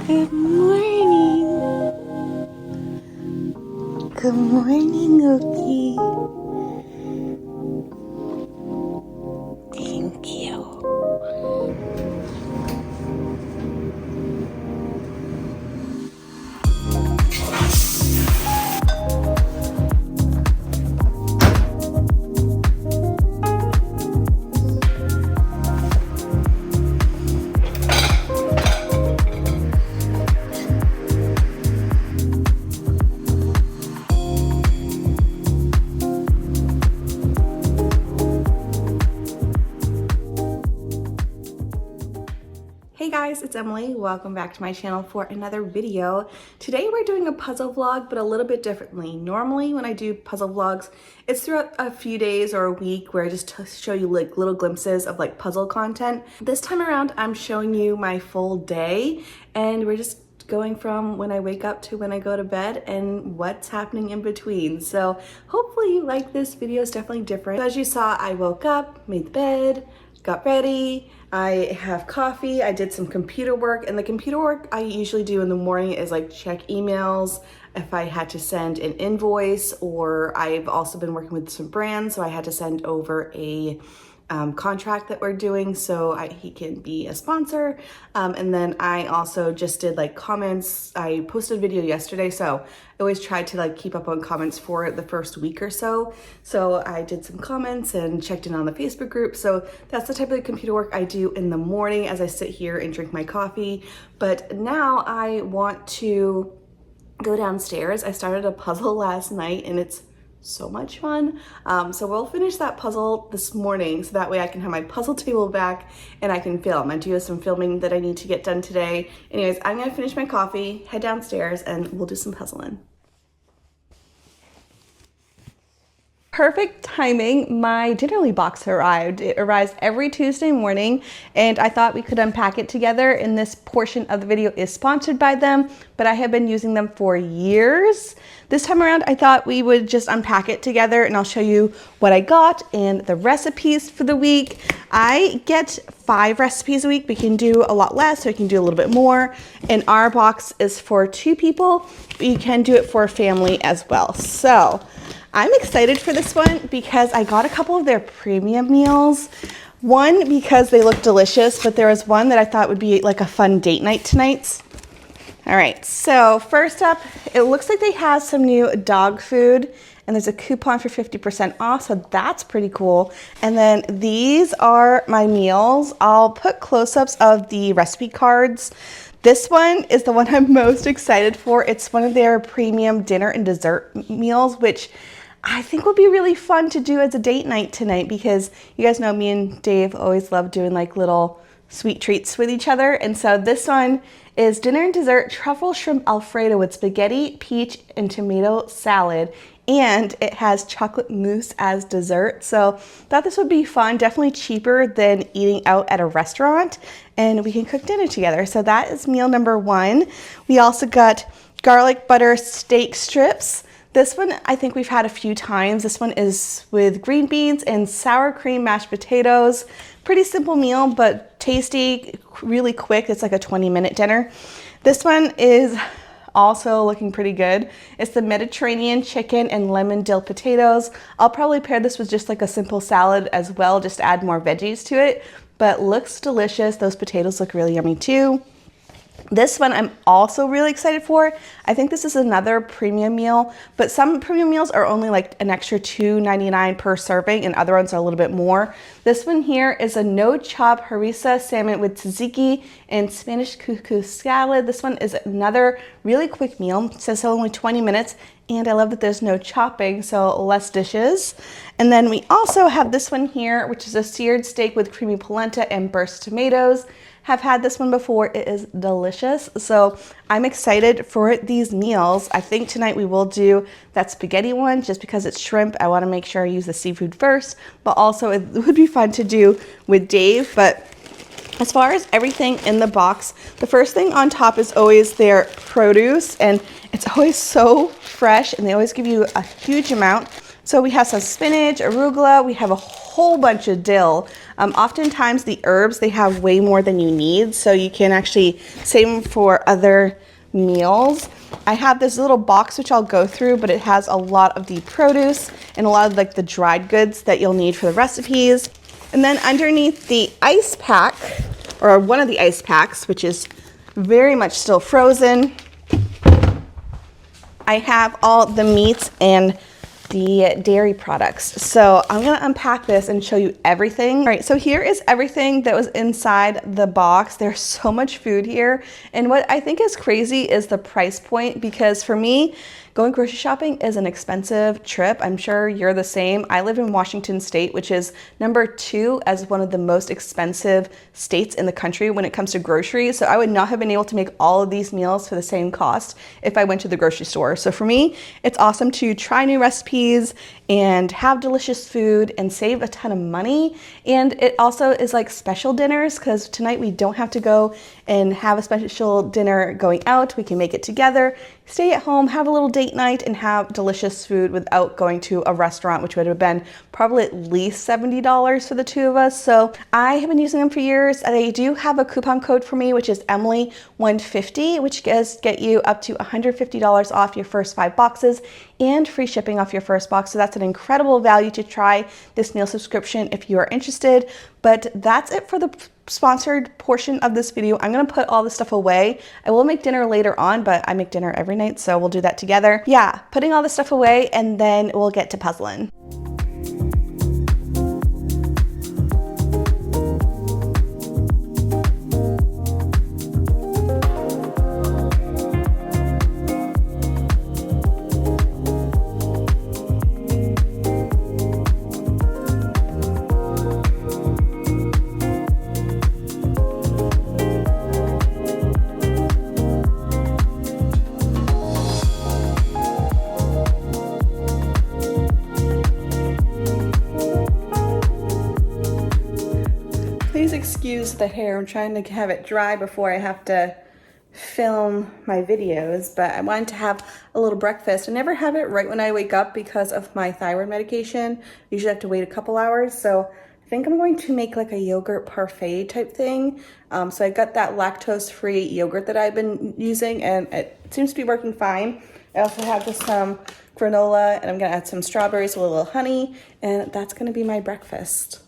Good morning. Good morning, Oki. Thank you. Hey guys, it's Emily. Welcome back to my channel for another video. Today we're doing a puzzle vlog, but a little bit differently. Normally when I do puzzle vlogs, it's throughout a few days or a week where I just show you like little glimpses of like puzzle content. This time around, I'm showing you my full day, and we're just going from when I wake up to when I go to bed and what's happening in between. So hopefully you like this video. It's definitely different. So as you saw, I woke up, made the bed, got ready. I have coffee, I did some computer work, and the computer work I usually do in the morning is like check emails, if I had to send an invoice, or I've also been working with some brands, so I had to send over a contract that we're doing so he can be a sponsor. And then I also just did like comments. I posted a video yesterday, so I always try to like keep up on comments for the first week or so. So I did some comments and checked in on the Facebook group. So that's the type of computer work I do in the morning as I sit here and drink my coffee. But now I want to go downstairs. I started a puzzle last night and it's so much fun. So we'll finish that puzzle this morning so that way I can have my puzzle table back and I can film. I do have some filming that I need to get done today. Anyways, I'm gonna finish my coffee, head downstairs, and we'll do some puzzling. Perfect timing. My dinnerly box arrived. It arrives every Tuesday morning, and I thought we could unpack it together, and this portion of the video is sponsored by them, but I have been using them for years. This time around, I thought we would just unpack it together, and I'll show you what I got and the recipes for the week. I get 5 recipes a week. We can do a lot less, or we can do a little bit more, and our box is for 2 people, but you can do it for a family as well. So I'm excited for this one because I got a couple of their premium meals. One, because they look delicious, but there was one that I thought would be like a fun date night tonight. All right, so first up, it looks like they have some new dog food, and there's a coupon for 50% off, so that's pretty cool. And then these are my meals. I'll put close-ups of the recipe cards. This one is the one I'm most excited for. It's one of their premium dinner and dessert meals, which I think would be really fun to do as a date night tonight, because you guys know me and Dave always love doing like little sweet treats with each other. And so this one is dinner and dessert truffle shrimp Alfredo with spaghetti, peach, and tomato salad. And it has chocolate mousse as dessert. So thought this would be fun, definitely cheaper than eating out at a restaurant, and we can cook dinner together. So that is meal number 1. We also got garlic butter steak strips. This one I think we've had a few times. This one is with green beans and sour cream mashed potatoes. Pretty simple meal, but tasty, really quick. It's like a 20-minute dinner. This one is also looking pretty good. It's the Mediterranean chicken and lemon dill potatoes. I'll probably pair this with just like a simple salad as well, just add more veggies to it, but looks delicious. Those potatoes look really yummy too. This one I'm also really excited for. I think this is another premium meal, but some premium meals are only like an extra $2.99 per serving, and other ones are a little bit more. This one here is a no-chop harissa salmon with tzatziki and Spanish couscous salad. This one is another really quick meal. It says only 20 minutes, and I love that there's no chopping, so less dishes. And then we also have this one here, which is a seared steak with creamy polenta and burst tomatoes. Have had this one before. It is delicious. So I'm excited for these meals. I think tonight we will do that spaghetti one just because it's shrimp. I want to make sure I use the seafood first, but also it would be fun to do with Dave. But as far as everything in the box, the first thing on top is always their produce, and it's always so fresh, and they always give you a huge amount. So we have some spinach, arugula, we have a whole bunch of dill. Oftentimes the herbs, they have way more than you need, so you can actually save them for other meals. I have this little box which I'll go through, but it has a lot of the produce and a lot of like the dried goods that you'll need for the recipes. And then underneath the ice pack, or one of the ice packs, which is very much still frozen, I have all the meats and the dairy products. So I'm gonna unpack this and show you everything. All right, so here is everything that was inside the box. There's so much food here. And what I think is crazy is the price point, because for me, going grocery shopping is an expensive trip. I'm sure you're the same. I live in Washington State, which is #2 as one of the most expensive states in the country when it comes to groceries. So I would not have been able to make all of these meals for the same cost if I went to the grocery store. So for me, it's awesome to try new recipes and have delicious food and save a ton of money. And it also is like special dinners, because tonight we don't have to go and have a special dinner going out. We can make it together, stay at home, have a little date night, and have delicious food without going to a restaurant, which would have been probably at least $70 for the two of us. So I have been using them for years. They do have a coupon code for me, which is Emily150, which does get you up to $150 off your first 5 boxes and free shipping off your first box. So that's an incredible value to try this meal subscription if you are interested. But that's it for the sponsored portion of this video. I'm gonna put all this stuff away. I will make dinner later on, but I make dinner every night, so we'll do that together. Yeah, putting all this stuff away, and then we'll get to puzzling. Please excuse the hair. I'm trying to have it dry before I have to film my videos, but I wanted to have a little breakfast. I never have it right when I wake up because of my thyroid medication. I usually have to wait a couple hours, so I think I'm going to make like a yogurt parfait type thing. So I got that lactose-free yogurt that I've been using, and it seems to be working fine. I also have just some granola, and I'm gonna add some strawberries with a little honey, and that's gonna be my breakfast.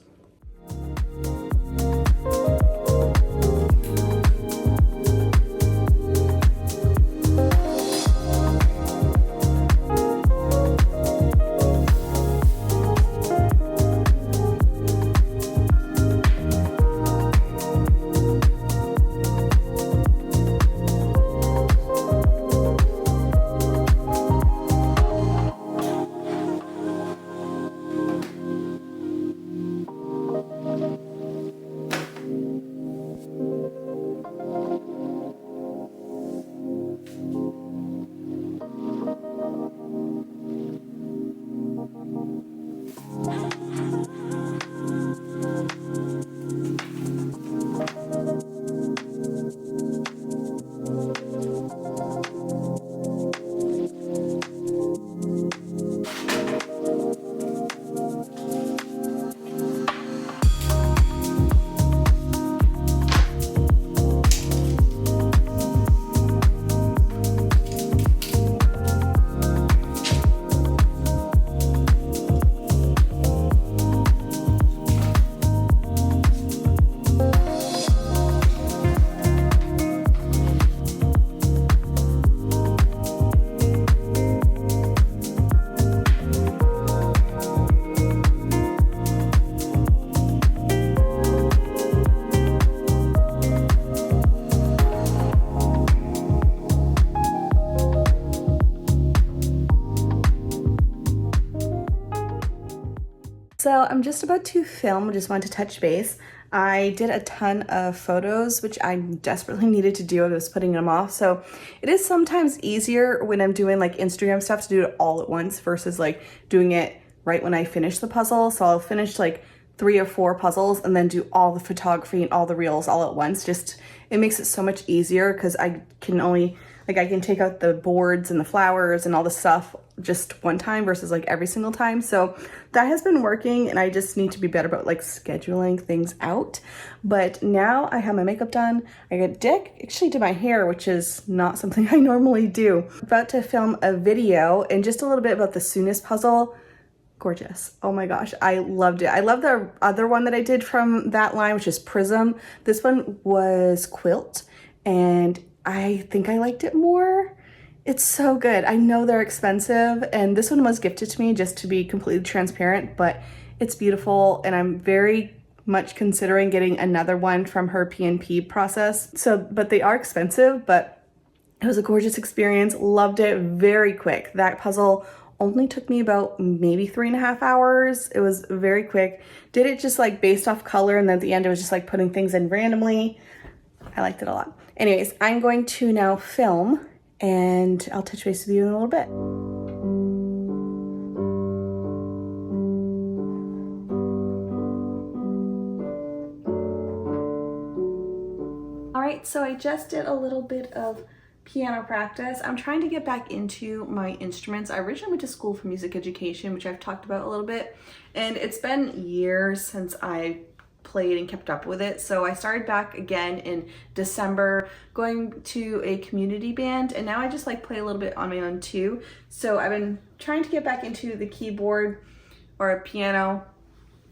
So I'm just about to film, just wanted to touch base. I did a ton of photos, which I desperately needed to do. I was putting them off. So it is sometimes easier when I'm doing like Instagram stuff to do it all at once versus like doing it right when I finish the puzzle. So I'll finish like 3 or 4 puzzles and then do all the photography and all the reels all at once. Just, it makes it so much easier because I can only, like I can take out the boards and the flowers and all the stuff just one time versus like every single time. So that has been working, and I just need to be better about like scheduling things out. But now I have my makeup done. Actually did my hair, which is not something I normally do. About to film a video and just a little bit about the Soonness puzzle. Gorgeous. Oh my gosh, I loved it. I love the other one that I did from that line, which is Prism. This one was Quilt, and I think I liked it more. It's so good. I know they're expensive, and this one was gifted to me, just to be completely transparent, but it's beautiful, and I'm very much considering getting another one from her P&P process. But they are expensive, but it was a gorgeous experience. Loved it. Very quick. That puzzle only took me about maybe 3.5 hours. It was very quick. Did it just like based off color, and then at the end it was just like putting things in randomly. I liked it a lot. Anyways, I'm going to now film, and I'll touch base with you in a little bit. All right, so I just did a little bit of piano practice. I'm trying to get back into my instruments. I originally went to school for music education, which I've talked about a little bit, and it's been years since I played and kept up with it. So I started back again in December, going to a community band, and now I just like play a little bit on my own too. So I've been trying to get back into the keyboard or a piano,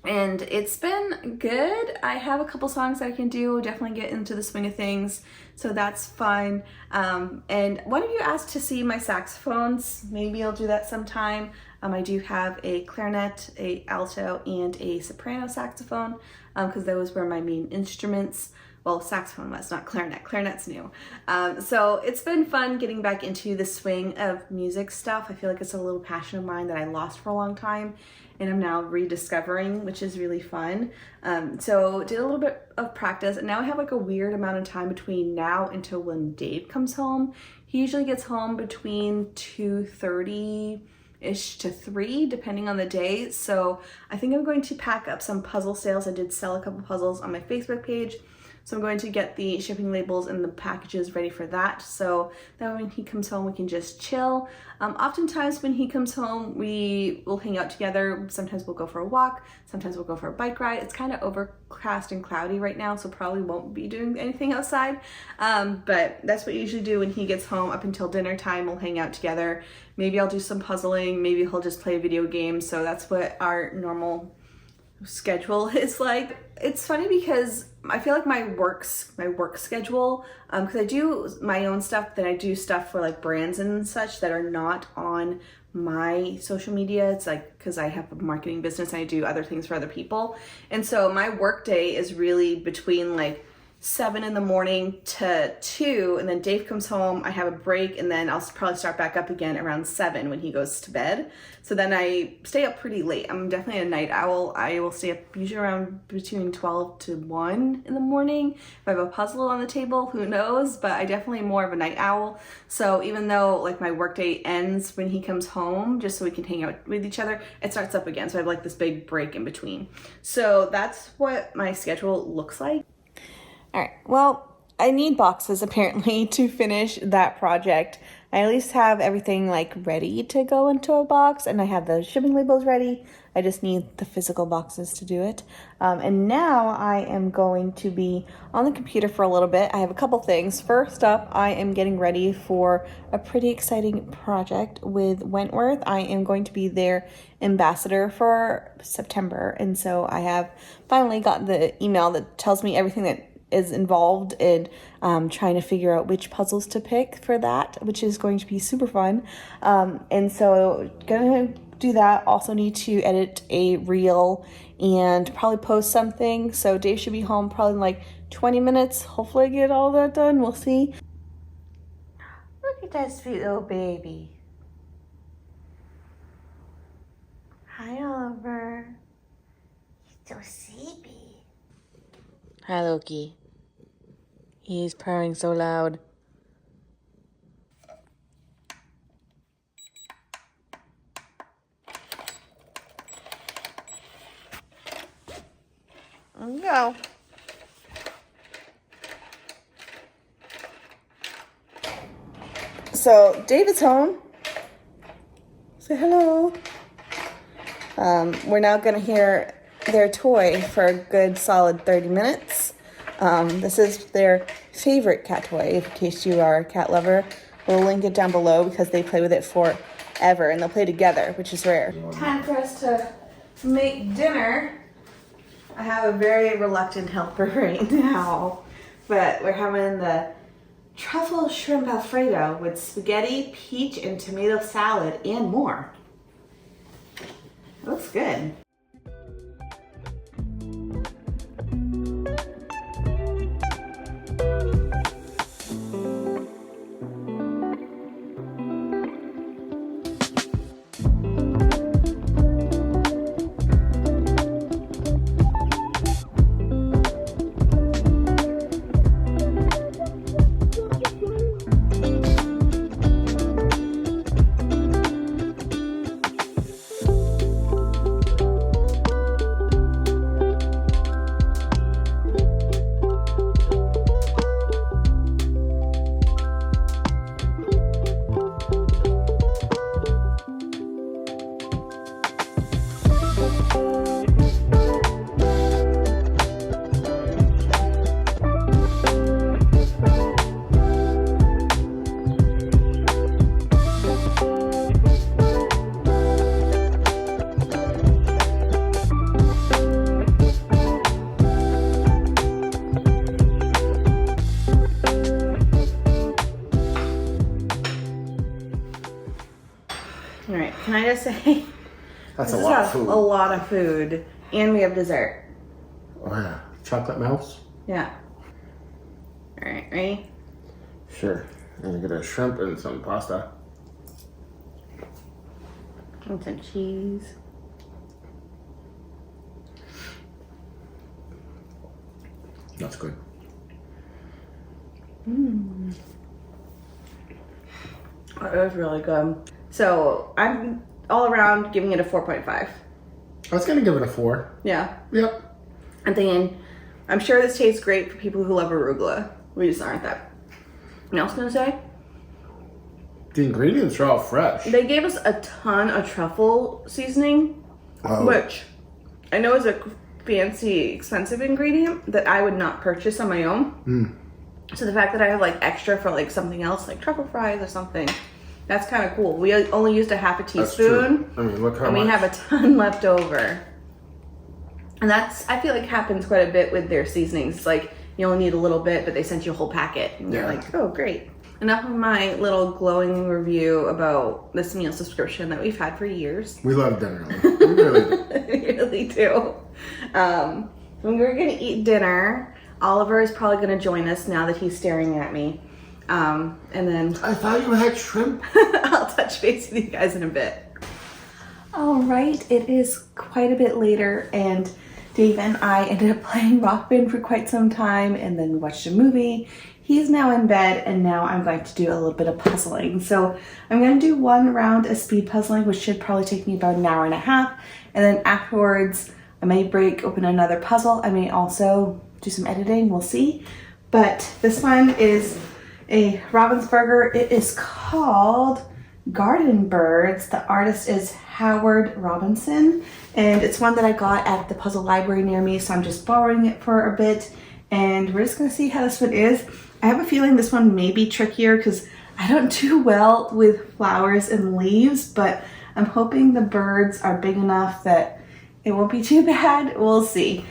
and it's been good. I have a couple songs that I can do, definitely get into the swing of things, so that's fun. And one of you asked to see my saxophones. Maybe I'll do that sometime. I do have a clarinet, a alto, and a soprano saxophone, because those were my main instruments. Well, saxophone was, not clarinet. Clarinet's new. So it's been fun getting back into the swing of music stuff. I feel like it's a little passion of mine that I lost for a long time, and I'm now rediscovering, which is really fun. So did a little bit of practice, and now I have like a weird amount of time between now until when Dave comes home. He usually gets home between 2:30-ish to 3, depending on the day. So I think I'm going to pack up some puzzle sales. I did sell a couple puzzles on my Facebook page. So I'm going to get the shipping labels and the packages ready for that, so that when he comes home we can just chill. Oftentimes when he comes home we will hang out together. Sometimes we'll go for a walk, sometimes we'll go for a bike ride. It's kind of overcast and cloudy right now, so probably won't be doing anything outside. But that's what we usually do when he gets home. Up until dinner time we'll hang out together. Maybe I'll do some puzzling, maybe he'll just play a video game. So that's what our normal schedule is like. It's funny because I feel like my work schedule, because I do my own stuff, then I do stuff for like brands and such that are not on my social media. It's like, because I have a marketing business and I do other things for other people, and so my work day is really between like 7 in the morning to 2, and then Dave comes home, I have a break, and then I'll probably start back up again around 7 when he goes to bed. So then I stay up pretty late. I'm definitely a night owl. I will stay up usually around between 12 to 1 in the morning. If I have a puzzle on the table, who knows, but I definitely am more of a night owl. So even though like my workday ends when he comes home, just so we can hang out with each other, it starts up again. So I have like this big break in between. So that's what my schedule looks like. All right, well, I need boxes apparently to finish that project. I at least have everything like ready to go into a box, and I have the shipping labels ready. I just need the physical boxes to do it. And now I am going to be on the computer for a little bit. I have a couple things. First up, I am getting ready for a pretty exciting project with Wentworth. I am going to be their ambassador for September, and so I have finally got the email that tells me everything that is involved in trying to figure out which puzzles to pick for that, which is going to be super fun. And so gonna do that. Also need to edit a reel and probably post something. So Dave should be home probably in like 20 minutes. Hopefully I get all that done. We'll see. Look at that sweet little baby. Hi, Oliver. He's so sleepy. Hi, Loki. He's purring so loud. There you go. So David's home. Say hello. We're now gonna hear their toy for a good solid 30 minutes. This is their favorite cat toy, in case you are a cat lover. We'll link it down below because they play with it forever and they'll play together, which is rare. Time for us to make dinner. I have a very reluctant helper right now, but we're having the truffle shrimp Alfredo with spaghetti, peach, and tomato salad and more. It looks good. All right, can I just say, that's a lot of food. A lot of food, and we have dessert. Oh yeah, chocolate mouse. Yeah. All right, ready? Sure. I'm gonna get a shrimp and some pasta. And some cheese. That's good. Mmm. It was really good. So I'm all around giving it a 4.5. I was gonna give it a 4. Yeah. Yep. I'm thinking, I'm sure this tastes great for people who love arugula. We just aren't that. You know what I was gonna say? The ingredients are all fresh. They gave us a ton of truffle seasoning, which I know is a fancy, expensive ingredient that I would not purchase on my own. So the fact that I have like extra for like something else, like truffle fries or something, that's kind of cool. We only used a half a teaspoon. I mean, look how much. And we have a ton left over. And that's, I feel like, happens quite a bit with their seasonings. It's like, you only need a little bit, but they sent you a whole packet. And you're like, oh, great. Enough of my little glowing review about this meal subscription that we've had for years. We love dinner. We really do. We really do. When we're going to eat dinner, Oliver is probably going to join us now that he's staring at me. And then I thought you had shrimp. I'll touch base with you guys in a bit. All right, it is quite a bit later, and Dave and I ended up playing Rock Band for quite some time, and then we watched a movie. He's now in bed, and now I'm going to do a little bit of puzzling. So I'm going to do one round of speed puzzling, which should probably take me about an hour and a half, and then afterwards I may break open another puzzle. I may also do some editing, we'll see. But this one is a Ravensburger. It is called Garden Birds. The artist is Howard Robinson, and it's one that I got at the puzzle library near me, so I'm just borrowing it for a bit, and we're just gonna see how this one is. I have a feeling this one may be trickier because I don't do well with flowers and leaves, but I'm hoping the birds are big enough that it won't be too bad. We'll see.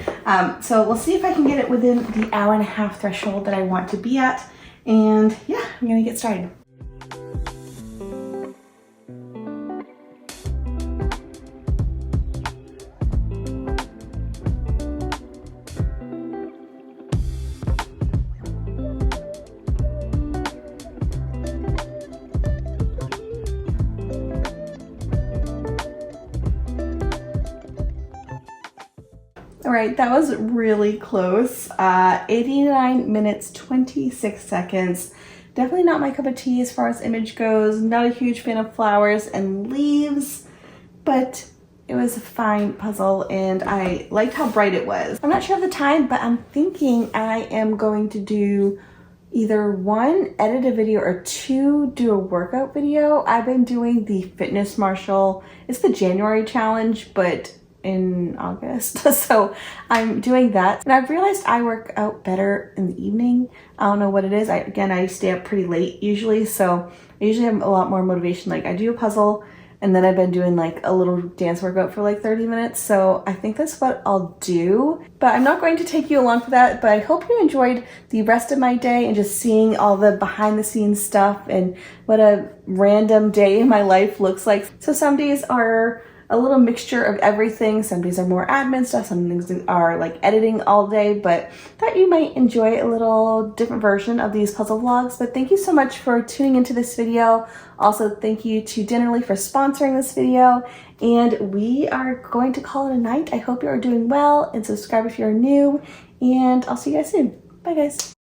So we'll see if I can get it within the hour and a half threshold that I want to be at. And yeah, I'm gonna get started. All right, that was really close. 89 minutes, 26 seconds. Definitely not my cup of tea as far as image goes. Not a huge fan of flowers and leaves, but it was a fine puzzle and I liked how bright it was. I'm not sure of the time, but I'm thinking I am going to do either one, edit a video, or two, do a workout video. I've been doing the Fitness Marshall. It's the January challenge, but in August. So I'm doing that. And I've realized I work out better in the evening. I don't know what it is. I stay up pretty late usually. So I usually have a lot more motivation. Like I do a puzzle, and then I've been doing like a little dance workout for like 30 minutes. So I think that's what I'll do. But I'm not going to take you along for that. But I hope you enjoyed the rest of my day and just seeing all the behind the scenes stuff and what a random day in my life looks like. So some days are a little mixture of everything. Some days are more admin stuff, some things are like editing all day, but thought you might enjoy a little different version of these puzzle vlogs. But thank you so much for tuning into this video. Also, thank you to Dinnerly for sponsoring this video, and we are going to call it a night. I hope you are doing well, and subscribe if you're new, and I'll see you guys soon. Bye guys.